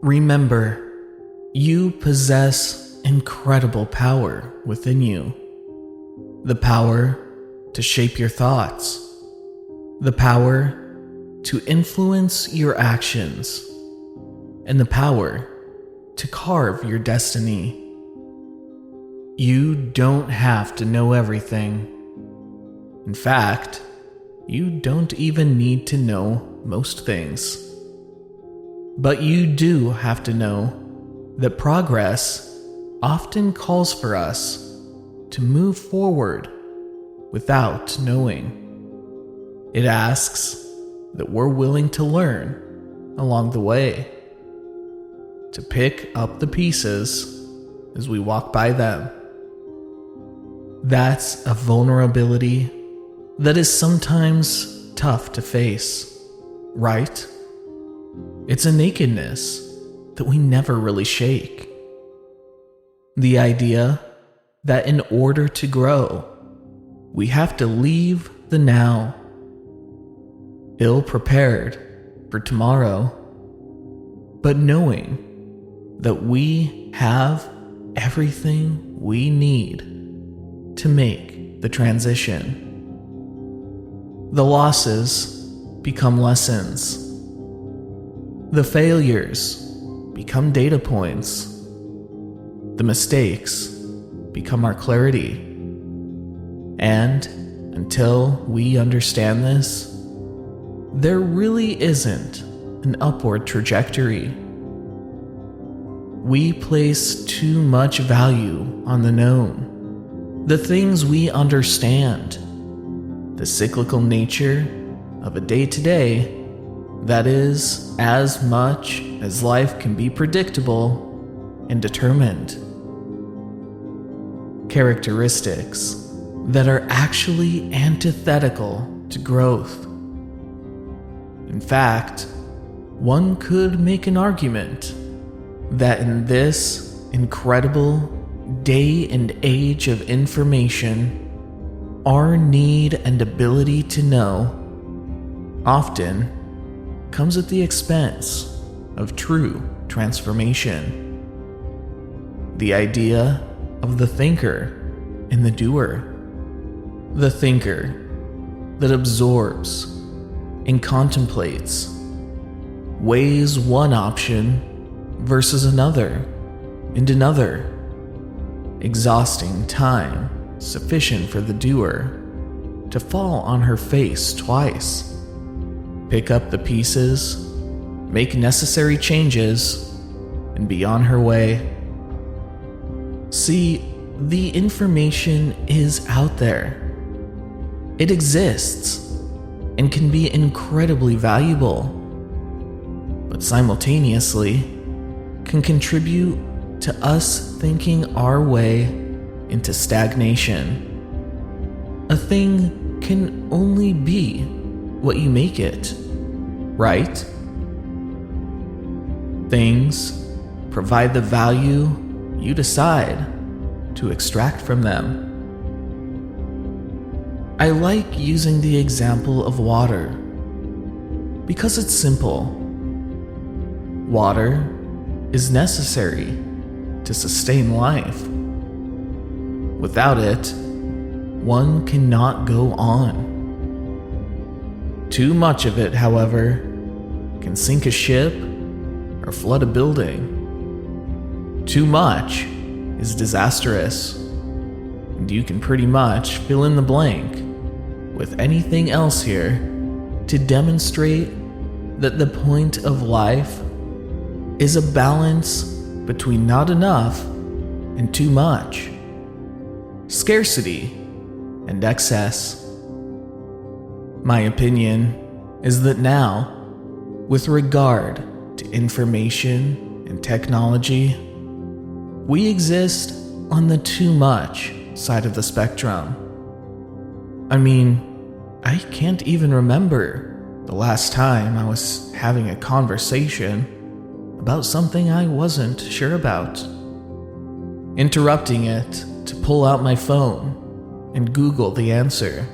Remember, you possess incredible power within you. The power to shape your thoughts. The power to influence your actions. And the power to carve your destiny. You don't have to know everything. In fact, you don't even need to know most things. But you do have to know that progress often calls for us to move forward without knowing. It asks that we're willing to learn along the way, to pick up the pieces as we walk by them. That's a vulnerability that is sometimes tough to face, right? It's a nakedness that we never really shake. The idea that in order to grow, we have to leave the now, ill-prepared for tomorrow, but knowing that we have everything we need to make the transition. The losses become lessons. The failures become data points. The mistakes become our clarity. And until we understand this, there really isn't an upward trajectory. We place too much value on the known, the things we understand, the cyclical nature of a day-to-day that is as much as life can be predictable and determined. Characteristics that are actually antithetical to growth. In fact, one could make an argument that in this incredible day and age of information, our need and ability to know often comes at the expense of true transformation. The idea of the thinker and the doer. The thinker that absorbs and contemplates, weighs one option versus another and another, exhausting time sufficient for the doer to fall on her face twice, pick up the pieces, make necessary changes, and be on her way. See, the information is out there. It exists and can be incredibly valuable, but simultaneously can contribute to us thinking our way into stagnation. A thing can only be what you make it, right? Things provide the value you decide to extract from them. I like using the example of water because it's simple. Water is necessary to sustain life. Without it, one cannot go on. Too much of it, however, can sink a ship or flood a building. Too much is disastrous, and you can pretty much fill in the blank with anything else here to demonstrate that the point of life is a balance between not enough and too much, scarcity and excess. My opinion is that now, with regard to information and technology, we exist on the too much side of the spectrum. I mean, I can't even remember the last time I was having a conversation about something I wasn't sure about, interrupting it to pull out my phone and Google the answer.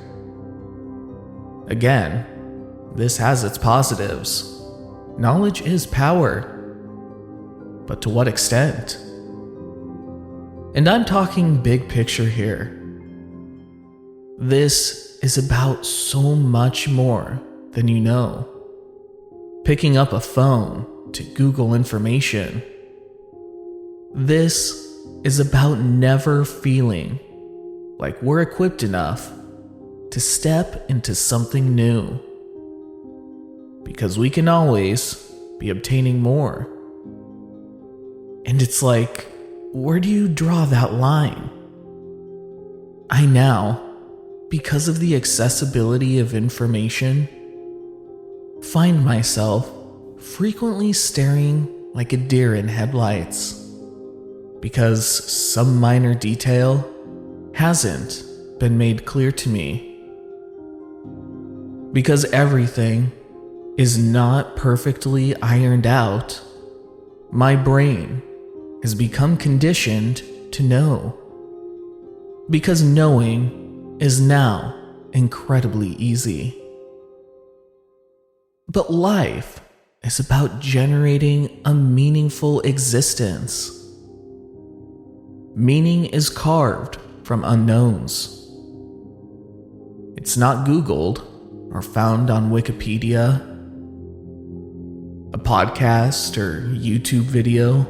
Again, this has its positives. knowledge is power. But to what extent? And I'm talking big picture here. This is about so much more than you know. Picking up a phone to Google information. This is about never feeling like we're equipped enough to step into something new. Because we can always be obtaining more. And it's like, where do you draw that line? I now, because of the accessibility of information, find myself frequently staring like a deer in headlights. Because some minor detail hasn't been made clear to me. Because everything is not perfectly ironed out, my brain has become conditioned to know. Because knowing is now incredibly easy. But life is about generating a meaningful existence. Meaning is carved from unknowns. It's not Googled or found on Wikipedia. A podcast or YouTube video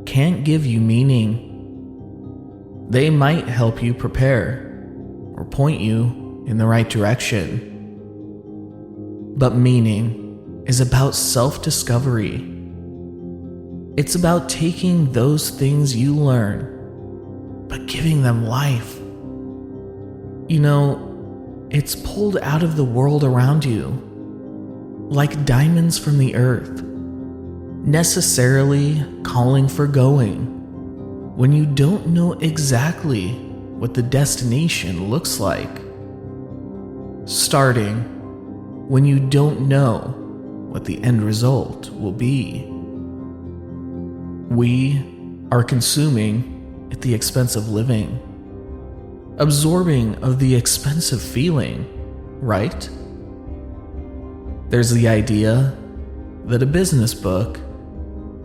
can't give you meaning. They might help you prepare or point you in the right direction. But meaning is about self-discovery. It's about taking those things you learn, but giving them life. You know, it's pulled out of the world around you, like diamonds from the earth, necessarily calling for going, when you don't know exactly what the destination looks like. Starting when you don't know what the end result will be. We are consuming at the expense of living, absorbing of the expense of feeling, right? There's the idea that a business book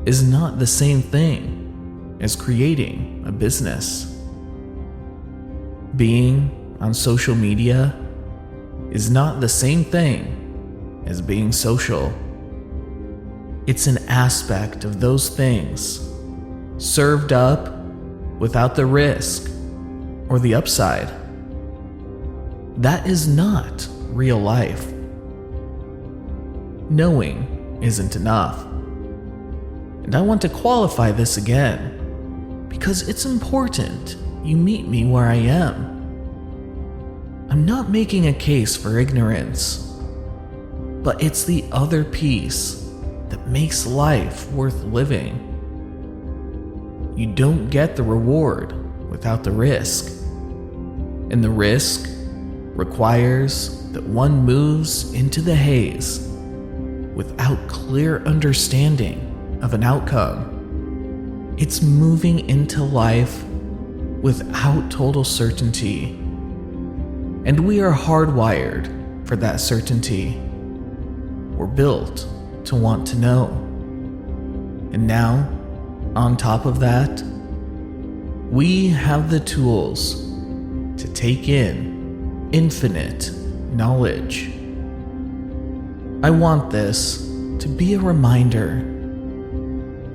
is not the same thing as creating a business. Being on social media is not the same thing as being social. It's an aspect of those things, served up without the risk or the upside. That is not real life. Knowing isn't enough. And I want to qualify this again, because it's important you meet me where I am. I'm not making a case for ignorance, but it's the other piece that makes life worth living. You don't get the reward without the risk, and the risk requires that one moves into the haze without clear understanding of an outcome. It's moving into life without total certainty, and we are hardwired for that certainty. We're built to want to know. And now, on top of that, we have the tools to take in infinite knowledge. I want this to be a reminder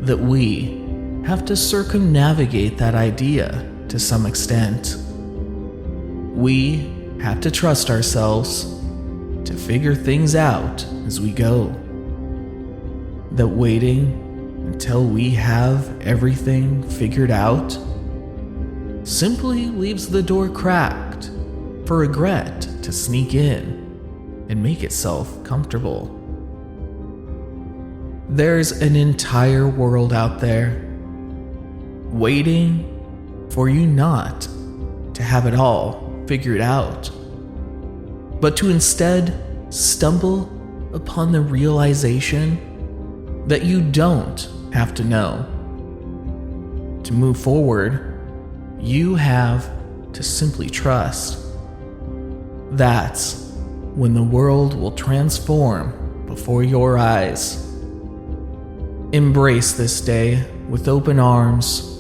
that we have to circumnavigate that idea to some extent. We have to trust ourselves to figure things out as we go. That waiting until we have everything figured out simply leaves the door cracked for regret to sneak in and make itself comfortable. There's an entire world out there waiting for you not to have it all figured out, but to instead stumble upon the realization that you don't have to know. To move forward, you have to simply trust. That's when the world will transform before your eyes, Embrace this day with open arms.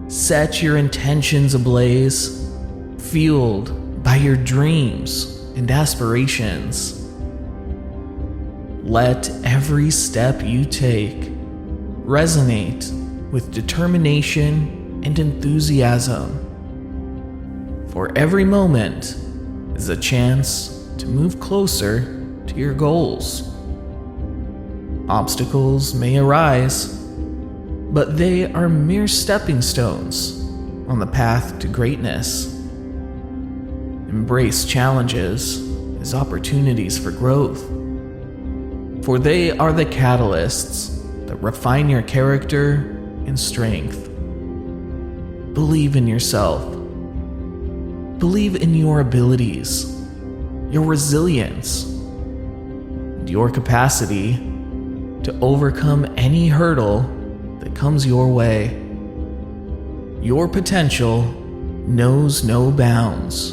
Set your intentions ablaze, fueled by your dreams and aspirations. Let every step you take resonate with determination and enthusiasm. For every moment is a chance to move closer to your goals. Obstacles may arise, but they are mere stepping stones on the path to greatness. Embrace challenges as opportunities for growth, for they are the catalysts that refine your character and strength. Believe in yourself. Believe in your abilities, your resilience, and your capacity to overcome any hurdle that comes your way. Your potential knows no bounds.